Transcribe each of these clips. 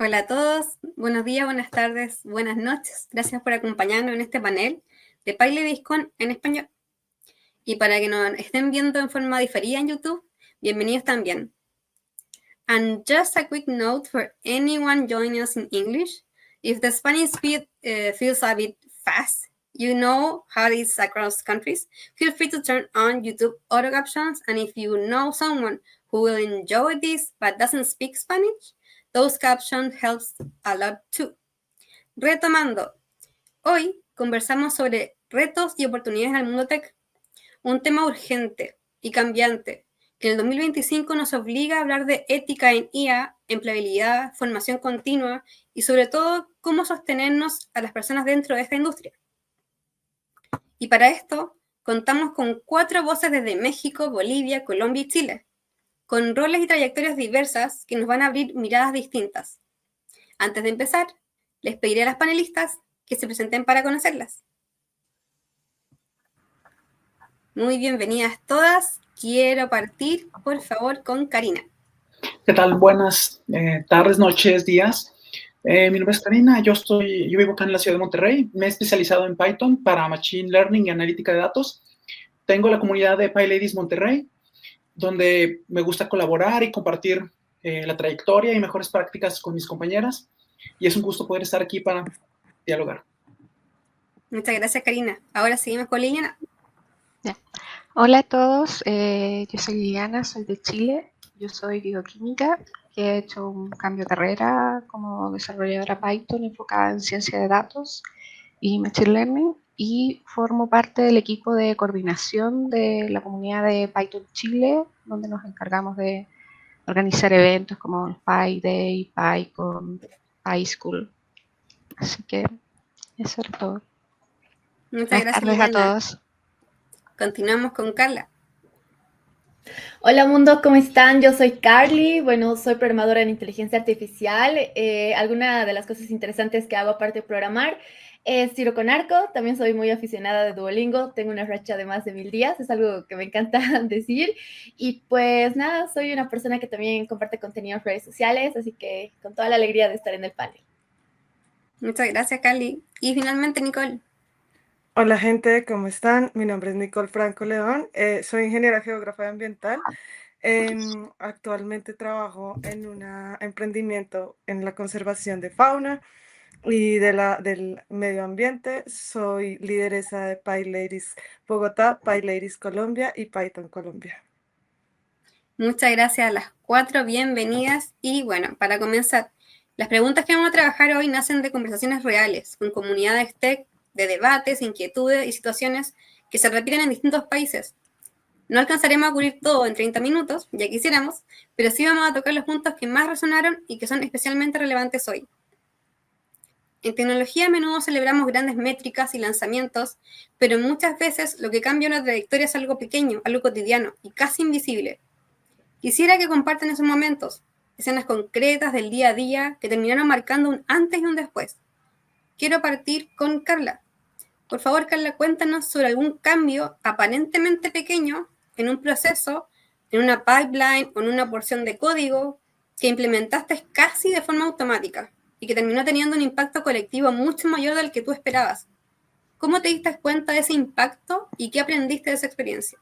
Hola a todos, buenos días, buenas tardes, buenas noches. Gracias por acompañarnos en este panel de PyLadiesCon en español. Y para que nos estén viendo en forma diferida en YouTube, bienvenidos también. And just a quick note for anyone joining us in English, if the Spanish speed feels a bit fast, you know how it is across countries, feel free to turn on YouTube auto captions, and if you know someone who will enjoy this but doesn't speak Spanish, those captions helps a lot too. Retomando, hoy conversamos sobre retos y oportunidades en el mundo tech, un tema urgente y cambiante que en el 2025 nos obliga a hablar de ética en IA, empleabilidad, formación continua y sobre todo cómo sostenernos a las personas dentro de esta industria. Y para esto contamos con 4 voces desde México, Bolivia, Colombia y Chile, con roles y trayectorias diversas que nos van a abrir miradas distintas. Antes de empezar, les pediré a las panelistas que se presenten para conocerlas. Muy bienvenidas todas. Quiero partir, por favor, con Karina. ¿Qué tal? Buenas tardes, noches, días. Mi nombre es Karina, yo vivo acá en la ciudad de Monterrey, me he especializado en Python para Machine Learning y analítica de datos. Tengo la comunidad de PyLadies Monterrey, donde me gusta colaborar y compartir la trayectoria y mejores prácticas con mis compañeras, y es un gusto poder estar aquí para dialogar. Muchas gracias, Karina. Ahora seguimos con Liliana. Hola a todos, yo soy Liliana, soy de Chile, yo soy bioquímica, que he hecho un cambio de carrera como desarrolladora Python enfocada en ciencia de datos y Machine Learning, y formo parte del equipo de coordinación de la comunidad de Python Chile, donde nos encargamos de organizar eventos como el PyDay, PyCon, PySchool. Así que eso es todo. Muchas gracias, tardes Liliana. a todos. Continuamos con Carla. Hola mundo, ¿cómo están? Yo soy Carly, bueno, soy programadora en inteligencia artificial. Alguna de las cosas interesantes que hago aparte de programar es tiro con arco, también soy muy aficionada de Duolingo, tengo una racha de más de 1000 días, es algo que me encanta decir. Y pues nada, soy una persona que también comparte contenido en redes sociales, así que con toda la alegría de estar en el panel. Muchas gracias, Carly. Y finalmente, Nicole. Hola gente, ¿cómo están? Mi nombre es Nicole Franco León, soy ingeniera geógrafa ambiental. Actualmente trabajo en un emprendimiento en la conservación de fauna y del medio ambiente. Soy lideresa de PyLadies Bogotá, PyLadies Colombia y Python Colombia. Muchas gracias a las 4, bienvenidas. Y bueno, para comenzar, las preguntas que vamos a trabajar hoy nacen de conversaciones reales, con comunidades tech, de debates, inquietudes y situaciones que se repiten en distintos países. No alcanzaremos a cubrir todo en 30 minutos, ya quisiéramos, pero sí vamos a tocar los puntos que más resonaron y que son especialmente relevantes hoy. En tecnología a menudo celebramos grandes métricas y lanzamientos, pero muchas veces lo que cambia una trayectoria es algo pequeño, algo cotidiano y casi invisible. Quisiera que compartan esos momentos, escenas concretas del día a día que terminaron marcando un antes y un después. Quiero partir con Carla. Por favor, Carla, cuéntanos sobre algún cambio aparentemente pequeño en un proceso, en una pipeline o en una porción de código que implementaste casi de forma automática y que terminó teniendo un impacto colectivo mucho mayor del que tú esperabas. ¿Cómo te diste cuenta de ese impacto y qué aprendiste de esa experiencia?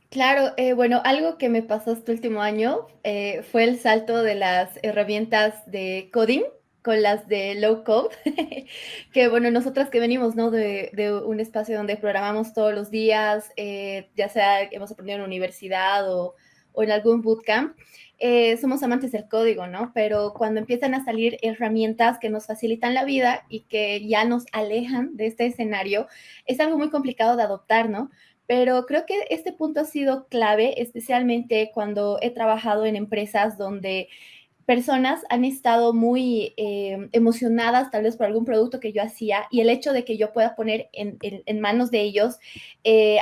Claro, bueno, algo que me pasó este último año fue el salto de las herramientas de coding con las de low code, que bueno, nosotras que venimos, ¿no? de un espacio donde programamos todos los días, ya sea hemos aprendido en la universidad o en algún bootcamp, somos amantes del código, ¿no? Pero cuando empiezan a salir herramientas que nos facilitan la vida y que ya nos alejan de este escenario, es algo muy complicado de adoptar, ¿no? Pero creo que este punto ha sido clave, especialmente cuando he trabajado en empresas donde personas han estado muy emocionadas tal vez por algún producto que yo hacía, y el hecho de que yo pueda poner en manos de ellos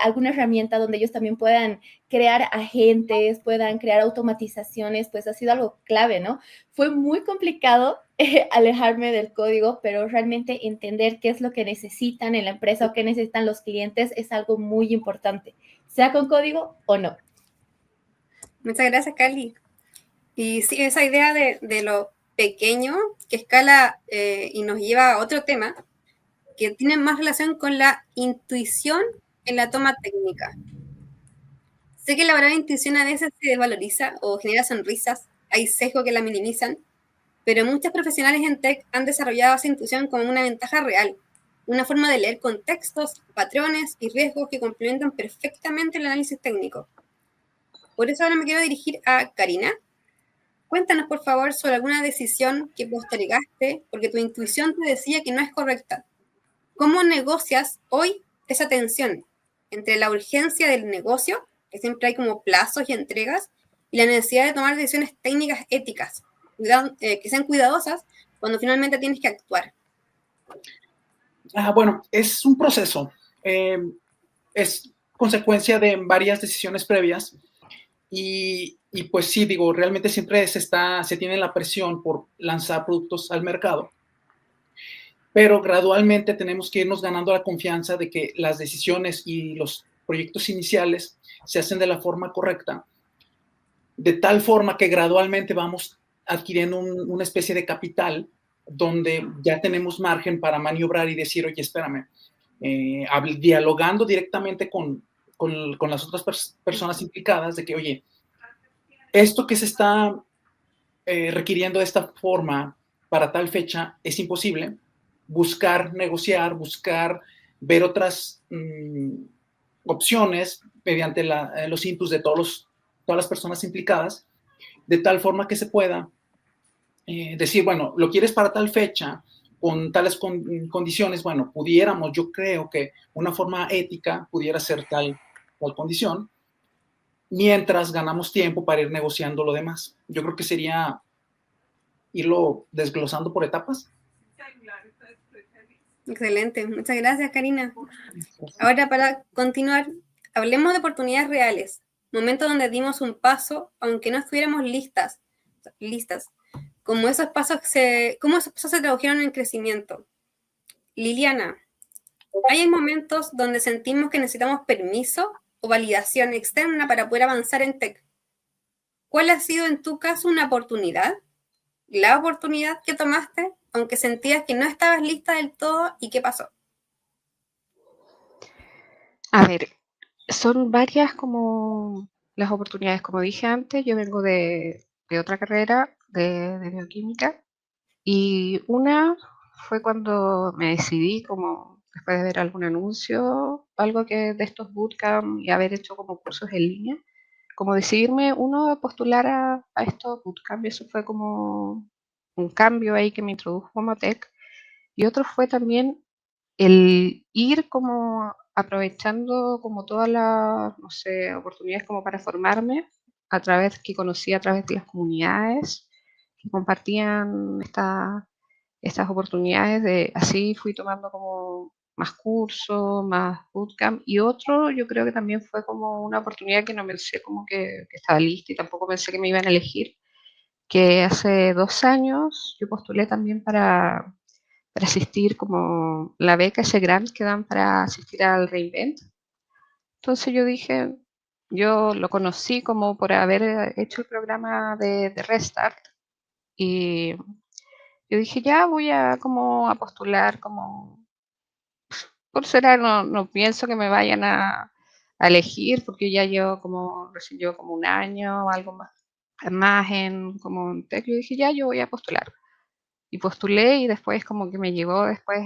alguna herramienta donde ellos también puedan crear agentes, puedan crear automatizaciones, pues ha sido algo clave, ¿no? Fue muy complicado alejarme del código, pero realmente entender qué es lo que necesitan en la empresa o qué necesitan los clientes es algo muy importante, sea con código o no. Muchas gracias, Carly. Y sí, esa idea de lo pequeño que escala y nos lleva a otro tema que tiene más relación con la intuición en la toma técnica. Sé que la palabra intuición a veces se desvaloriza o genera sonrisas, hay sesgos que la minimizan, pero muchos profesionales en tech han desarrollado esa intuición como una ventaja real, una forma de leer contextos, patrones y riesgos que complementan perfectamente el análisis técnico. Por eso ahora me quiero dirigir a Karina. Cuéntanos, por favor, sobre alguna decisión que postergaste porque tu intuición te decía que no es correcta. ¿Cómo negocias hoy esa tensión entre la urgencia del negocio, que siempre hay como plazos y entregas, y la necesidad de tomar decisiones técnicas éticas, que sean cuidadosas cuando finalmente tienes que actuar? Bueno, es un proceso. Es consecuencia de varias decisiones previas y pues sí, digo, realmente siempre se tiene la presión por lanzar productos al mercado, pero gradualmente tenemos que irnos ganando la confianza de que las decisiones y los proyectos iniciales se hacen de la forma correcta, de tal forma que gradualmente vamos adquiriendo una especie de capital donde ya tenemos margen para maniobrar y decir, oye, espérame, dialogando directamente con las otras personas implicadas de que, oye, esto que se está requiriendo de esta forma para tal fecha es imposible, buscar negociar, buscar ver otras opciones mediante los inputs de todas las personas implicadas, de tal forma que se pueda decir, bueno, lo quieres para tal fecha, con tales condiciones, bueno, pudiéramos, yo creo que una forma ética pudiera ser tal condición, mientras ganamos tiempo para ir negociando lo demás. Yo creo que sería irlo desglosando por etapas. Excelente, muchas gracias, Karina. Ahora, para continuar, hablemos de oportunidades reales, momentos donde dimos un paso, aunque no estuviéramos listas. ¿Cómo esos pasos se tradujeron en crecimiento? Liliana, ¿hay momentos donde sentimos que necesitamos permiso o validación externa para poder avanzar en tech? ¿Cuál ha sido en tu caso una oportunidad? ¿La oportunidad que tomaste, aunque sentías que no estabas lista del todo, y qué pasó? A ver, son varias como las oportunidades. Como dije antes, yo vengo de otra carrera, de bioquímica, y una fue cuando me decidí, como después de ver algún anuncio, algo que de estos bootcamp y haber hecho como cursos en línea, como decidirme uno a postular a estos bootcamp, y eso fue como un cambio ahí que me introdujo como tech. Y otro fue también el ir como aprovechando como todas las, no sé, oportunidades como para formarme que conocí a través de las comunidades que compartían estas oportunidades. Así fui tomando como más cursos, más bootcamp. Y otro, yo creo que también fue como una oportunidad que no pensé como que estaba lista y tampoco pensé que me iban a elegir, que hace 2 años yo postulé también para asistir como la beca, ese grant que dan para asistir al Reinvent. Entonces yo dije, yo lo conocí como por haber hecho el programa de Restart, y yo dije, ya voy a como a postular, como por será, no pienso que me vayan a elegir, porque ya recién llevo como un año o algo más en como en tech. Yo dije, ya, yo voy a postular. Y postulé, y después como que me llegó después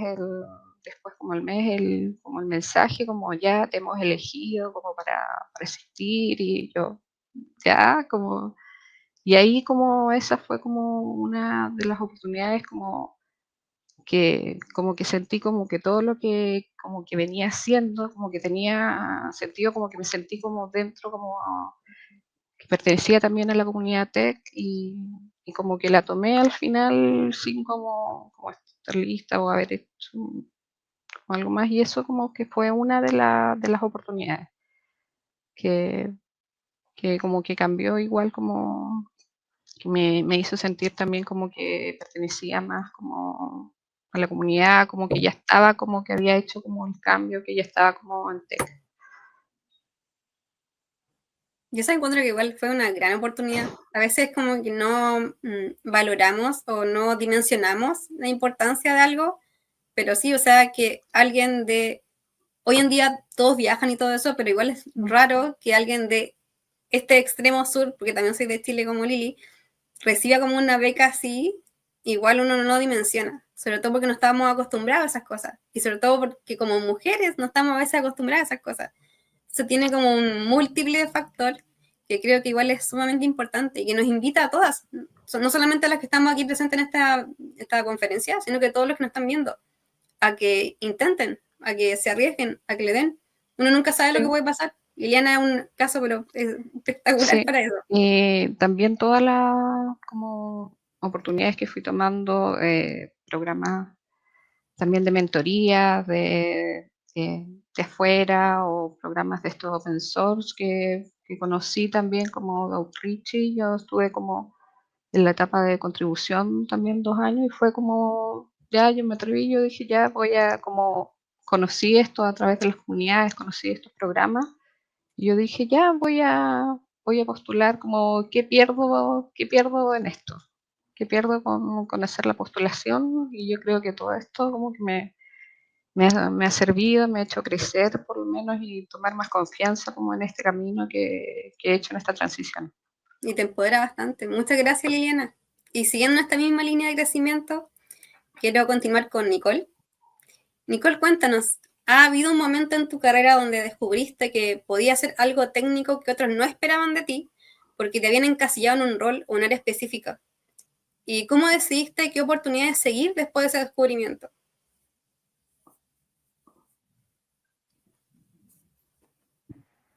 como el mes, como el mensaje, como ya te hemos elegido como para asistir, y yo ya como, y ahí como esa fue como una de las oportunidades como que sentí como que todo lo que como que venía haciendo, como que tenía sentido, como que me sentí como dentro, como que pertenecía también a la comunidad tech, y como que la tomé al final sin como estar lista o haber hecho como algo más, y eso como que fue una de las oportunidades que, que como que cambió igual, como que me hizo sentir también como que pertenecía más como a la comunidad, como que ya estaba, como que había hecho como el cambio, que ya estaba como en tech. Yo se encuentro que igual fue una gran oportunidad. A veces como que no valoramos o no dimensionamos la importancia de algo, pero sí, o sea, que alguien de... Hoy en día todos viajan y todo eso, pero igual es raro que alguien de este extremo sur, porque también soy de Chile como Lili, reciba como una beca así, igual uno no lo dimensiona, sobre todo porque no estamos acostumbrados a esas cosas, y sobre todo porque como mujeres no estamos a veces acostumbradas a esas cosas. Se tiene como un múltiple factor que creo que igual es sumamente importante y que nos invita a todas, no solamente a las que estamos aquí presentes en esta conferencia, sino que a todos los que nos están viendo, a que intenten, a que se arriesguen, a que le den. Uno nunca sabe lo que puede pasar. Liliana es un caso, pero es espectacular Sí, para eso. y también todas las como oportunidades que fui tomando, programas también de mentoría de afuera o programas de estos open source que conocí también como de Outreach. Yo estuve como en la etapa de contribución también 2 años y fue como, ya yo me atreví, yo dije ya voy a como, conocí esto a través de las comunidades, conocí estos programas y yo dije ya voy a postular como qué pierdo en esto, qué pierdo con hacer la postulación y yo creo que todo esto como que me ha servido, me ha hecho crecer por lo menos y tomar más confianza como en este camino que he hecho en esta transición. Y te empodera bastante. Muchas gracias, Liliana. Y siguiendo esta misma línea de crecimiento, quiero continuar con Nicole. Nicole, cuéntanos, ¿ha habido un momento en tu carrera donde descubriste que podías hacer algo técnico que otros no esperaban de ti porque te habían encasillado en un rol o un área específica? ¿Y cómo decidiste qué oportunidades seguir después de ese descubrimiento?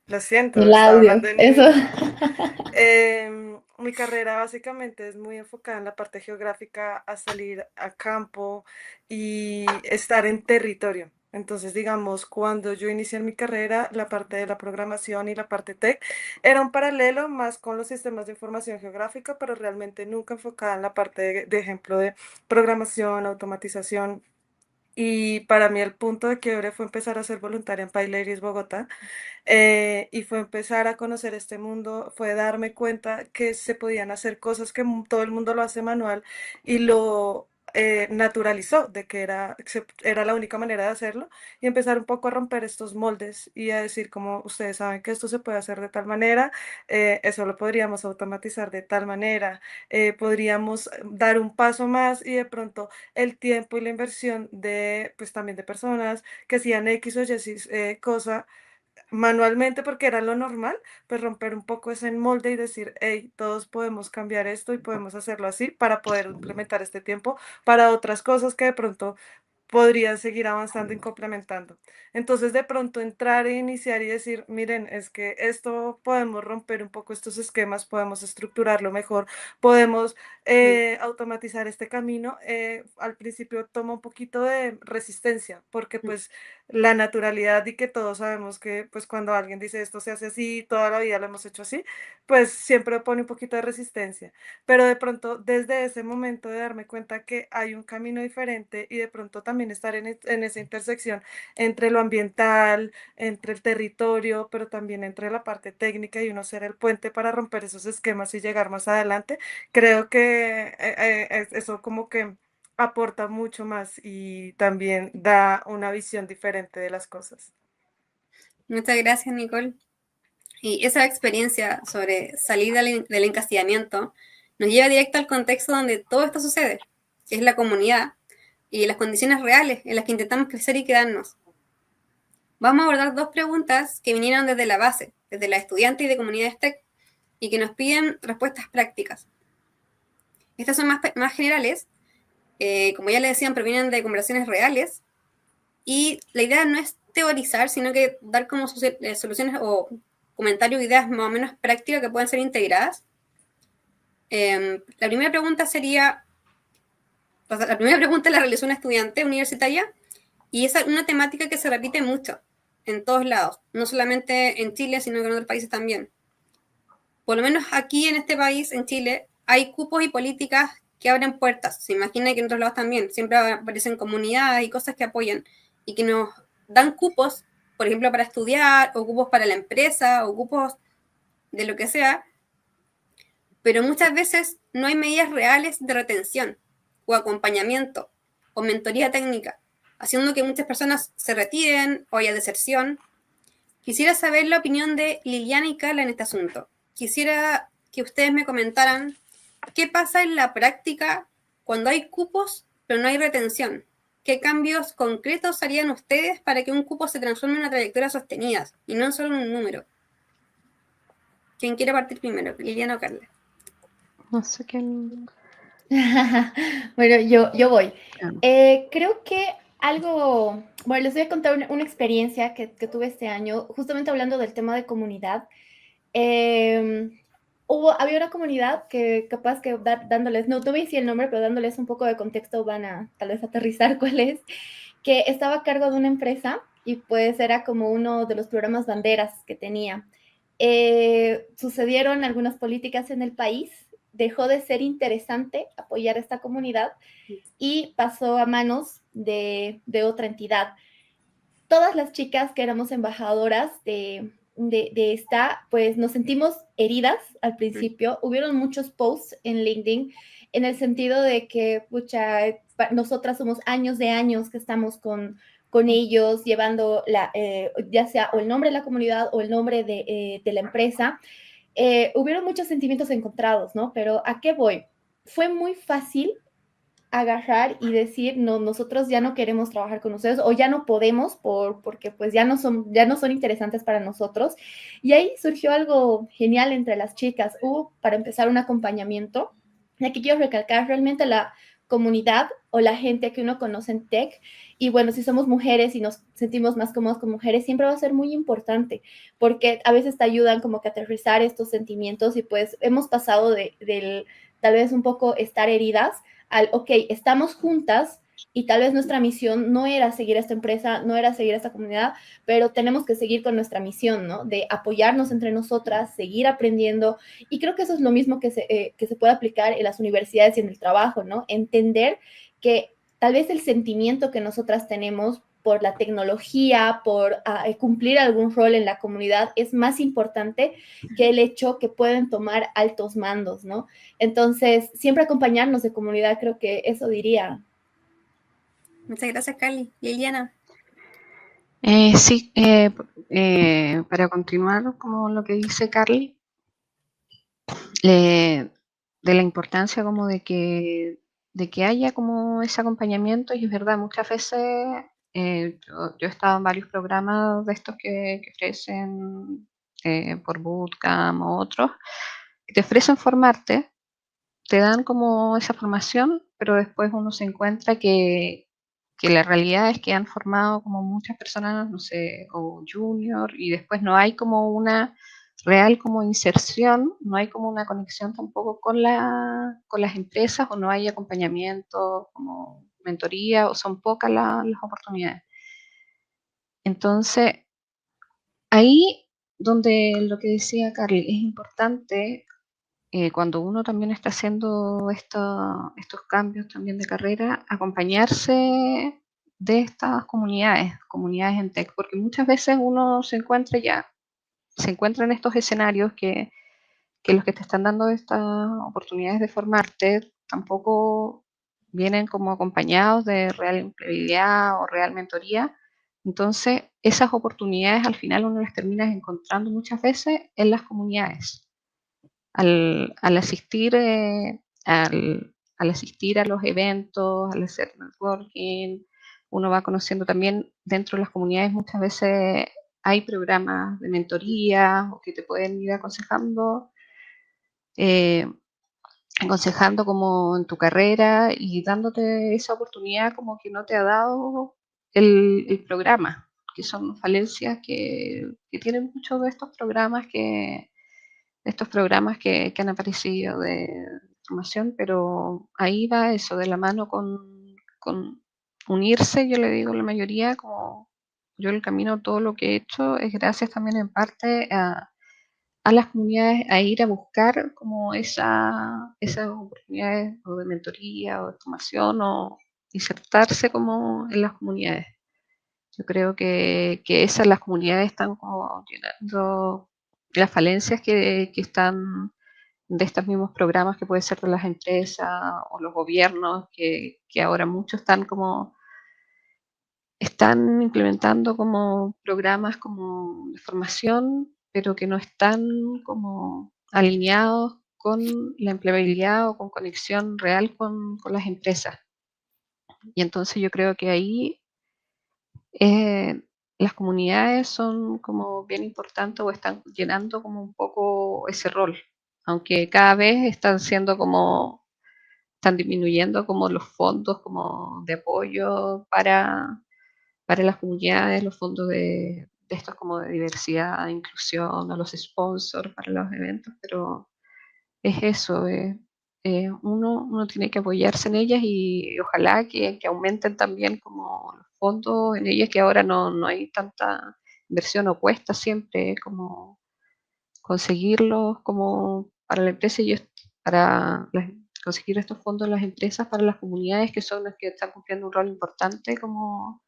Lo siento, El estaba audio, hablando en eso. mute. Mi carrera básicamente es muy enfocada en la parte geográfica, a salir a campo y estar en territorio. Entonces, digamos, cuando yo inicié mi carrera, la parte de la programación y la parte tech era un paralelo más con los sistemas de información geográfica, pero realmente nunca enfocada en la parte de ejemplo de programación, automatización. Y para mí el punto de quiebre fue empezar a ser voluntaria en PyLadies Bogotá, y fue empezar a conocer este mundo, fue darme cuenta que se podían hacer cosas que todo el mundo lo hace manual y lo naturalizó, de que era la única manera de hacerlo y empezar un poco a romper estos moldes y a decir como ustedes saben que esto se puede hacer de tal manera, eso lo podríamos automatizar de tal manera, podríamos dar un paso más y de pronto el tiempo y la inversión de, pues también de personas que hacían X o Y cosa manualmente porque era lo normal, pues romper un poco ese molde y decir, hey, todos podemos cambiar esto y podemos hacerlo así para poder implementar este tiempo para otras cosas que de pronto podrían seguir avanzando y complementando. Entonces, de pronto entrar e iniciar y decir, miren, es que esto podemos romper un poco estos esquemas, podemos estructurarlo mejor, podemos automatizar este camino. Al principio toma un poquito de resistencia, porque pues la naturalidad y que todos sabemos que pues cuando alguien dice esto se hace así, toda la vida lo hemos hecho así, pues siempre pone un poquito de resistencia. Pero de pronto, desde ese momento de darme cuenta que hay un camino diferente y de pronto también estar en esa intersección entre lo ambiental, entre el territorio, pero también entre la parte técnica y uno ser el puente para romper esos esquemas y llegar más adelante, creo que eso como que aporta mucho más y también da una visión diferente de las cosas. Muchas gracias, Nicole. Y esa experiencia sobre salir del encasillamiento nos lleva directo al contexto donde todo esto sucede, que es la comunidad y las condiciones reales en las que intentamos crecer y quedarnos. Vamos a abordar dos preguntas que vinieron desde la base, desde la estudiante y de comunidades tech, y que nos piden respuestas prácticas. Estas son más generales, como ya les decían, provienen de conversaciones reales, y la idea no es teorizar, sino que dar como soluciones o comentarios, ideas más o menos prácticas que pueden ser integradas. La primera pregunta sería, la primera pregunta la realizó una estudiante universitaria y es una temática que se repite mucho en todos lados, no solamente en Chile, sino que en otros países también. Por lo menos aquí en este país, en Chile, hay cupos y políticas que abren puertas. Se imagina que en otros lados también. Siempre aparecen comunidades y cosas que apoyan y que nos dan cupos, por ejemplo, para estudiar, o cupos para la empresa, o cupos de lo que sea, pero muchas veces no hay medidas reales de retención o acompañamiento o mentoría técnica, haciendo que muchas personas se retiren o haya deserción. Quisiera saber la opinión de Liliana y Carla en este asunto. Quisiera que ustedes me comentaran qué pasa en la práctica cuando hay cupos pero no hay retención. ¿Qué cambios concretos harían ustedes para que un cupo se transforme en una trayectoria sostenida y no solo en un número? ¿Quién quiere partir primero, Liliana o Carla? No sé quién. Bueno, yo voy. Claro. Creo que algo, bueno, les voy a contar una experiencia que tuve este año, justamente hablando del tema de comunidad. Había una comunidad que capaz que dándoles, no voy a decir el nombre, pero dándoles un poco de contexto van a tal vez aterrizar cuál es, que estaba a cargo de una empresa y pues era como uno de los programas banderas que tenía. Sucedieron algunas políticas en el país, dejó de ser interesante apoyar a esta comunidad y pasó a manos de otra entidad. Todas las chicas que éramos embajadoras de esta, pues nos sentimos heridas al principio. Hubieron muchos posts en LinkedIn en el sentido de que, pucha, nosotras somos años de años que estamos con ellos, llevando ya sea o el nombre de la comunidad o el nombre de la empresa. Hubieron muchos sentimientos encontrados, ¿no? Pero ¿a qué voy? Fue muy fácil agarrar y decir, no, nosotros ya no queremos trabajar con ustedes o ya no podemos porque pues ya no son interesantes para nosotros. Y ahí surgió algo genial entre las chicas. Hubo, para empezar, un acompañamiento. Y aquí quiero recalcar realmente la comunidad o la gente que uno conoce en tech. Y bueno, si somos mujeres y nos sentimos más cómodos con mujeres, siempre va a ser muy importante porque a veces te ayudan como que a aterrizar estos sentimientos y pues hemos pasado del tal vez un poco estar heridas al, ok, estamos juntas y tal vez nuestra misión no era seguir a esta empresa, no era seguir a esta comunidad, pero tenemos que seguir con nuestra misión, ¿no? De apoyarnos entre nosotras, seguir aprendiendo. Y creo que eso es lo mismo que se puede aplicar en las universidades y en el trabajo, ¿no? Entender que tal vez el sentimiento que nosotras tenemos por la tecnología, por cumplir algún rol en la comunidad, es más importante que el hecho que pueden tomar altos mandos, ¿no? Entonces, siempre acompañarnos de comunidad, creo que eso diría. Muchas gracias, Carly. Liliana. Sí, para continuar como lo que dice Carly, de la importancia como de que haya como ese acompañamiento, y es verdad, muchas veces yo he estado en varios programas de estos que ofrecen por Bootcamp o otros, que te ofrecen formarte, te dan como esa formación, pero después uno se encuentra que la realidad es que han formado como muchas personas, no sé, o junior, y después no hay como una real como inserción, no hay como una conexión tampoco con las empresas, o no hay acompañamiento, como mentoría, o son pocas las oportunidades. Entonces, ahí donde lo que decía Carly, es importante cuando uno también está haciendo estos cambios también de carrera, acompañarse de estas comunidades en tech, porque muchas veces uno se encuentra en estos escenarios que los que te están dando estas oportunidades de formarte tampoco vienen como acompañados de real empleabilidad o real mentoría. Entonces, esas oportunidades al final uno las termina encontrando muchas veces en las comunidades. Al asistir a los eventos, al hacer networking, uno va conociendo también dentro de las comunidades. Muchas veces hay programas de mentoría o que te pueden ir eh, aconsejando como en tu carrera y dándote esa oportunidad como que no te ha dado el programa, que son falencias que tienen muchos de estos programas que han aparecido de formación, pero ahí va eso, de la mano con unirse. Yo le digo a la mayoría, como yo el camino, todo lo que he hecho es gracias también en parte a las comunidades, a ir a buscar como esas oportunidades o de mentoría o de formación, o insertarse como en las comunidades. Yo creo que esas, las comunidades están como llenando las falencias que están de estos mismos programas que puede ser de las empresas o los gobiernos, que ahora muchos están implementando como programas como de formación, pero que no están como alineados con la empleabilidad o con conexión real con las empresas. Y entonces yo creo que ahí eh, las comunidades son como bien importantes o están llenando como un poco ese rol, aunque cada vez están disminuyendo como los fondos como de apoyo para las comunidades, los fondos de estos como de diversidad, de inclusión, a los sponsors para los eventos, pero es eso, uno tiene que apoyarse en ellas y ojalá que aumenten también como los fondos en ellas, que ahora no hay tanta inversión o cuesta siempre como conseguirlos como para la empresa y conseguir estos fondos en las empresas para las comunidades que son las que están cumpliendo un rol importante como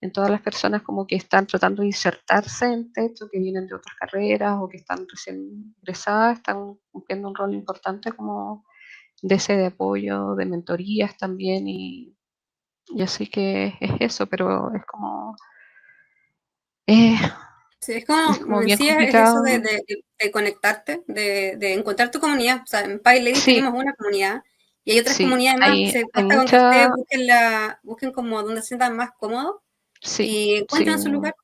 en todas las personas como que están tratando de insertarse en texto, que vienen de otras carreras o que están recién ingresadas, están cumpliendo un rol importante como de ese de apoyo, de mentorías también y así que es eso, pero eh, Sí, es como en bien sí es eso complicado. de conectarte, de encontrar tu comunidad. O sea, en PyLadies Sí, tenemos una comunidad y hay otras sí, comunidades más. Se hay basta con que ustedes mucha, busquen como donde se sientan más cómodos sí, y encuentren su sí, lugar.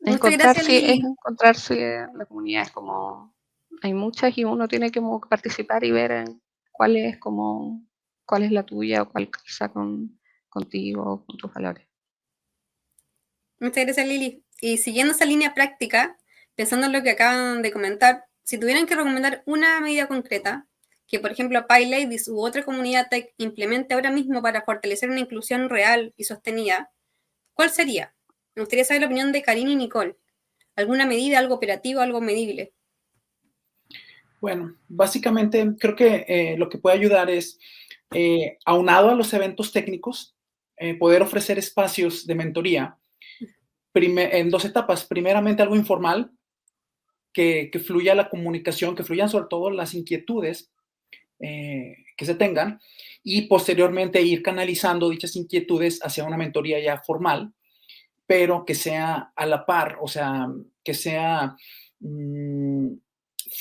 Muchas gracias, Lili. encontrarse la comunidad, es como, hay muchas y uno tiene que como participar y ver en cuál es la tuya o cuál quizá contigo, con tus valores. Muchas gracias, Lili. Y siguiendo esa línea práctica, pensando en lo que acaban de comentar, si tuvieran que recomendar una medida concreta que, por ejemplo, PyLadies u otra comunidad tech implemente ahora mismo para fortalecer una inclusión real y sostenida, ¿cuál sería? Me gustaría saber la opinión de Karine y Nicole. ¿Alguna medida, algo operativo, algo medible? Bueno, básicamente creo que lo que puede ayudar es, aunado a los eventos técnicos, poder ofrecer espacios de mentoría en dos etapas. Primeramente algo informal, que fluya la comunicación, que fluyan sobre todo las inquietudes que se tengan y posteriormente ir canalizando dichas inquietudes hacia una mentoría ya formal, pero que sea a la par, o sea, que sea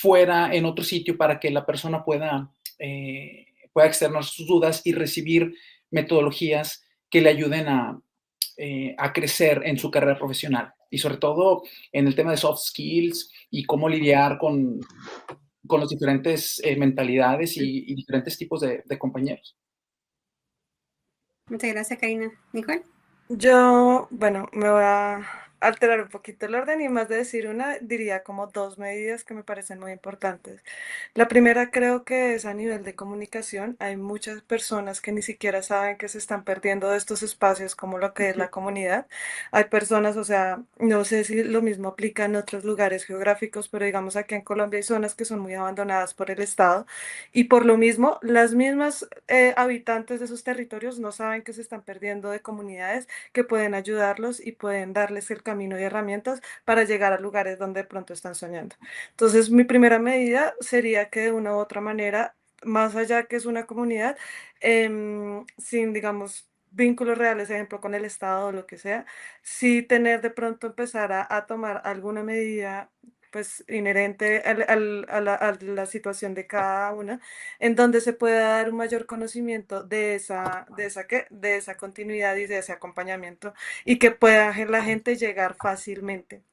fuera en otro sitio para que la persona pueda externar sus dudas y recibir metodologías que le ayuden a crecer en su carrera profesional y sobre todo en el tema de soft skills y cómo lidiar con las diferentes mentalidades y diferentes tipos de compañeros. Muchas gracias, Karina. ¿Nicole? Yo, bueno, me voy a alterar un poquito el orden y más de decir una, diría como dos medidas que me parecen muy importantes. La primera creo que es a nivel de comunicación. Hay muchas personas que ni siquiera saben que se están perdiendo de estos espacios como lo que es la comunidad. Hay personas, o sea, no sé si lo mismo aplica en otros lugares geográficos, pero digamos aquí en Colombia hay zonas que son muy abandonadas por el Estado y por lo mismo las mismas habitantes de esos territorios no saben que se están perdiendo de comunidades que pueden ayudarlos y pueden darles el camino y herramientas para llegar a lugares donde de pronto están soñando. Entonces, mi primera medida sería que de una u otra manera, más allá que es una comunidad, sin, digamos, vínculos reales, ejemplo, con el Estado o lo que sea, sí tener de pronto empezar a tomar alguna medida pues inherente a la situación de cada una, en donde se pueda dar un mayor conocimiento de esa continuidad y de ese acompañamiento y que pueda la gente llegar fácilmente.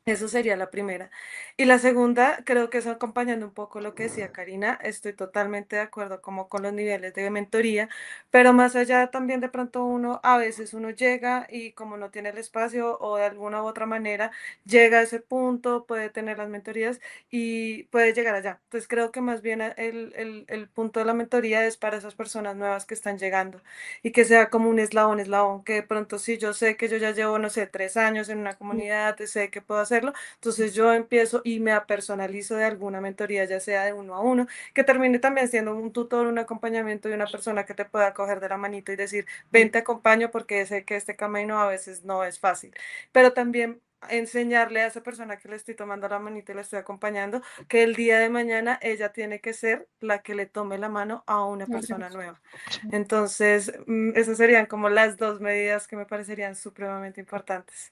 Eso sería la primera. Y la segunda, creo que es acompañando un poco lo que decía Karina, estoy totalmente de acuerdo como con los niveles de mentoría, pero más allá también de pronto a veces uno llega y como no tiene el espacio o de alguna u otra manera llega a ese punto, puede tener las mentorías y puede llegar allá. Entonces creo que más bien el punto de la mentoría es para esas personas nuevas que están llegando y que sea como un eslabón, que de pronto si yo sé que yo ya llevo, no sé, 3 años en una comunidad, sé que puedo hacerlo, entonces yo empiezo y me apersonalizo de alguna mentoría, ya sea de uno a uno, que termine también siendo un tutor, un acompañamiento de una persona que te pueda coger de la manito y decir, ven, te acompaño porque sé que este camino a veces no es fácil, pero también enseñarle a esa persona que le estoy tomando la manita y le estoy acompañando, que el día de mañana ella tiene que ser la que le tome la mano a una persona nueva. Sí. Entonces, esas serían como las dos medidas que me parecerían supremamente importantes.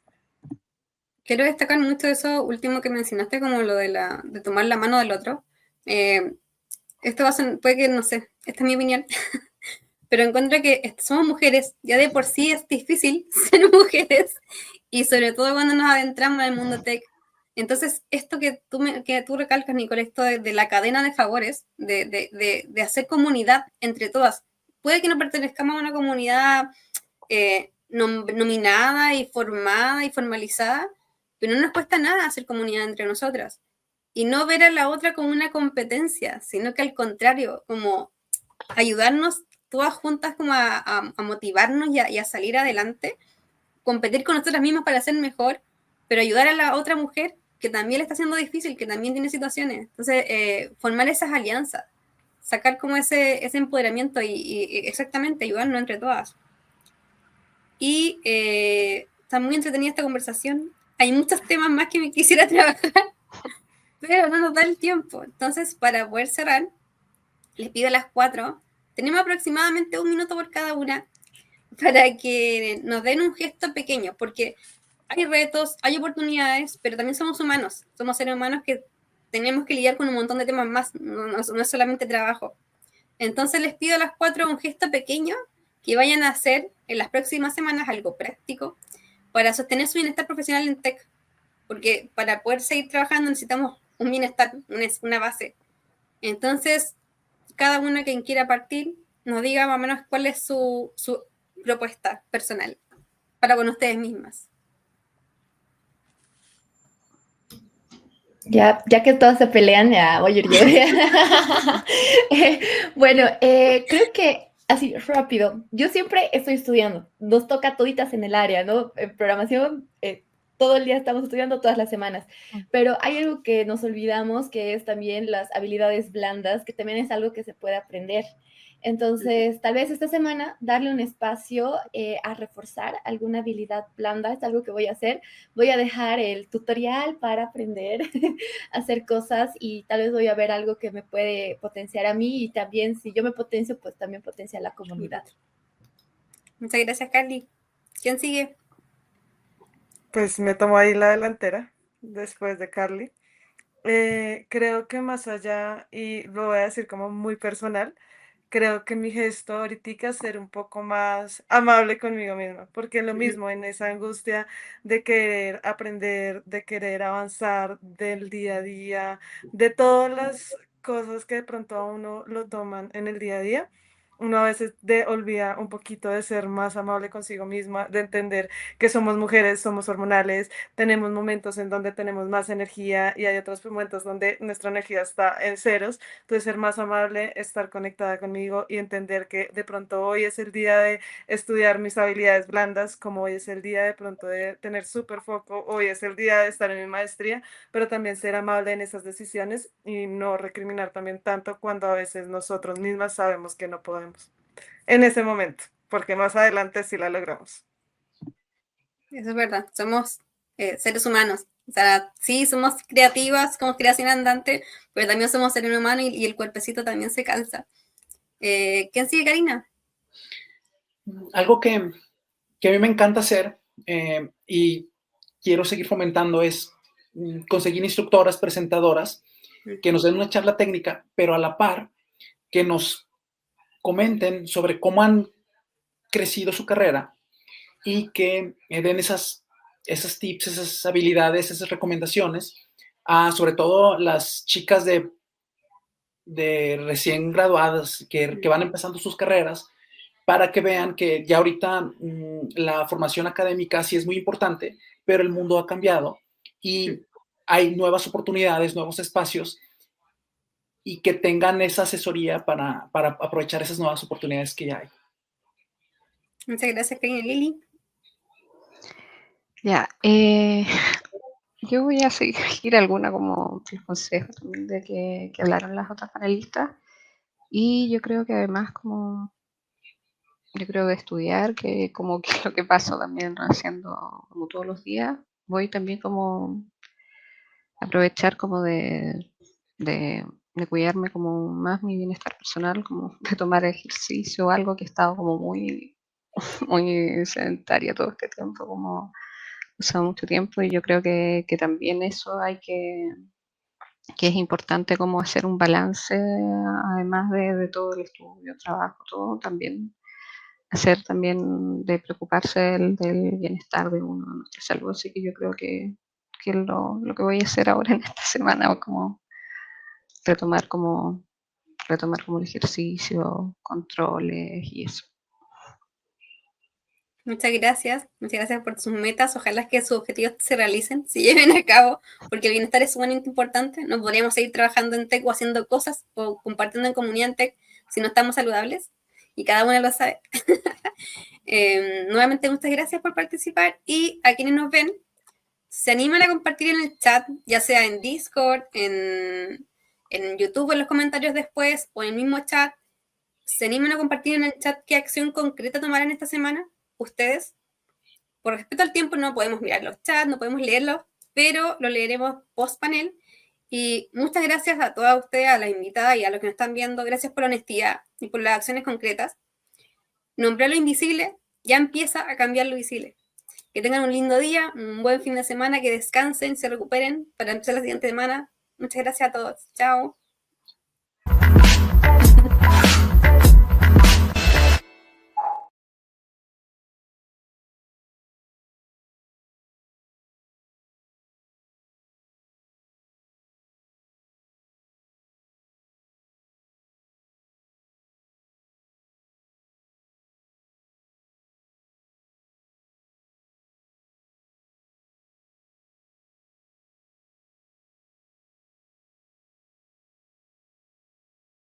Quiero destacar mucho eso último que mencionaste, como lo de tomar la mano del otro. Esto puede que, no sé, esta es mi opinión, pero encuentro que somos mujeres, ya de por sí es difícil ser mujeres, y sobre todo cuando nos adentramos en el mundo tech. Entonces, esto que tú recalcas, Nicole, esto de la cadena de favores, de hacer comunidad entre todas. Puede que no pertenezcamos a una comunidad nominada y formada y formalizada, pero no nos cuesta nada hacer comunidad entre nosotras. Y no ver a la otra como una competencia, sino que al contrario, como ayudarnos todas juntas como a motivarnos y a salir adelante, competir con nosotras mismas para ser mejor, pero ayudar a la otra mujer que también le está haciendo difícil, que también tiene situaciones. Entonces, formar esas alianzas, sacar como ese empoderamiento y exactamente ayudarnos entre todas. Y está muy entretenida esta conversación. Hay muchos temas más que me quisiera trabajar, pero no nos da el tiempo. Entonces, para poder cerrar, les pido a las 4. Tenemos aproximadamente 1 minuto por cada una para que nos den un gesto pequeño, porque hay retos, hay oportunidades, pero también somos humanos. Somos seres humanos que tenemos que lidiar con un montón de temas más, no es solamente trabajo. Entonces les pido a las 4 un gesto pequeño que vayan a hacer en las próximas semanas, algo práctico, para sostener su bienestar profesional en tech. Porque para poder seguir trabajando necesitamos un bienestar, una base. Entonces, cada uno quien quiera partir nos diga más o menos cuál es su propuesta personal para con ustedes mismas. Ya que todas se pelean, ya voy a ir yo. Bueno, creo que así rápido. Yo siempre estoy estudiando. Nos toca toditas en el área, ¿no? En programación, todo el día estamos estudiando, todas las semanas. Pero hay algo que nos olvidamos, que es también las habilidades blandas, que también es algo que se puede aprender. Entonces, tal vez esta semana darle un espacio a reforzar alguna habilidad blanda, es algo que voy a hacer. Voy a dejar el tutorial para aprender a hacer cosas y tal vez voy a ver algo que me puede potenciar a mí y también si yo me potencio, pues también potencia a la comunidad. Muchas gracias, Carly. ¿Quién sigue? Pues me tomo ahí la delantera después de Carly. Creo que más allá, y lo voy a decir como muy personal, creo que mi gesto ahorita es ser un poco más amable conmigo misma, porque lo mismo en esa angustia de querer aprender, de querer avanzar del día a día, de todas las cosas que de pronto a uno lo toman en el día a día. Uno a veces olvida un poquito de ser más amable consigo misma, de entender que somos mujeres, somos hormonales, tenemos momentos en donde tenemos más energía y hay otros momentos donde nuestra energía está en ceros. Entonces, ser más amable, estar conectada conmigo y entender que de pronto hoy es el día de estudiar mis habilidades blandas, como hoy es el día de pronto de tener súper foco, hoy es el día de estar en mi maestría, pero también ser amable en esas decisiones y no recriminar también tanto cuando a veces nosotros mismas sabemos que no podemos en ese momento, porque más adelante sí la logramos. Eso es verdad, somos seres humanos. O sea, sí, somos creativas, como creación andante, pero también somos seres humanos y el cuerpecito también se cansa. ¿Quién sigue, Karina? Algo que a mí me encanta hacer y quiero seguir fomentando es conseguir instructoras, presentadoras, que nos den una charla técnica, pero a la par que nos comenten sobre cómo han crecido su carrera y que den esas tips, esas habilidades, esas recomendaciones a sobre todo las chicas de recién graduadas que van empezando sus carreras, para que vean que ya ahorita la formación académica sí es muy importante, pero el mundo ha cambiado y hay nuevas oportunidades, nuevos espacios, y que tengan esa asesoría para aprovechar esas nuevas oportunidades que ya hay. Muchas gracias, Karina. Lili. Ya, yo voy a seguir alguna como consejo de que hablaron las otras panelistas y yo creo que además yo creo que estudiar, que como que lo que paso también haciendo como todos los días, voy también como aprovechar como de cuidarme como más mi bienestar personal, como de tomar ejercicio, algo que he estado como muy, muy sedentaria todo este tiempo, como usado mucho tiempo y yo creo que también eso hay que es importante como hacer un balance, además de todo el estudio, trabajo, todo también hacer también de preocuparse del bienestar de uno, de nuestra salud, así que yo creo que lo que voy a hacer ahora en esta semana es como retomar como retomar como el ejercicio, controles y eso. Muchas gracias por sus metas, ojalá que sus objetivos se realicen, se lleven a cabo, porque el bienestar es sumamente importante, no podríamos seguir trabajando en tech o haciendo cosas o compartiendo en comunidad en tech si no estamos saludables, y cada uno lo sabe. Nuevamente muchas gracias por participar, y a quienes nos ven, se animan a compartir en el chat, ya sea en Discord, en YouTube, en los comentarios después, o en el mismo chat. ¿Se animan a compartir en el chat qué acción concreta tomarán esta semana ustedes? Por respeto al tiempo no podemos mirar los chats, no podemos leerlos, pero lo leeremos post panel. Y muchas gracias a todas ustedes, a la invitada y a los que nos están viendo. Gracias por la honestidad y por las acciones concretas. Nombrar lo invisible ya empieza a cambiar lo visible. Que tengan un lindo día, un buen fin de semana, que descansen, se recuperen para empezar la siguiente semana. Muchas gracias a todos. Chao.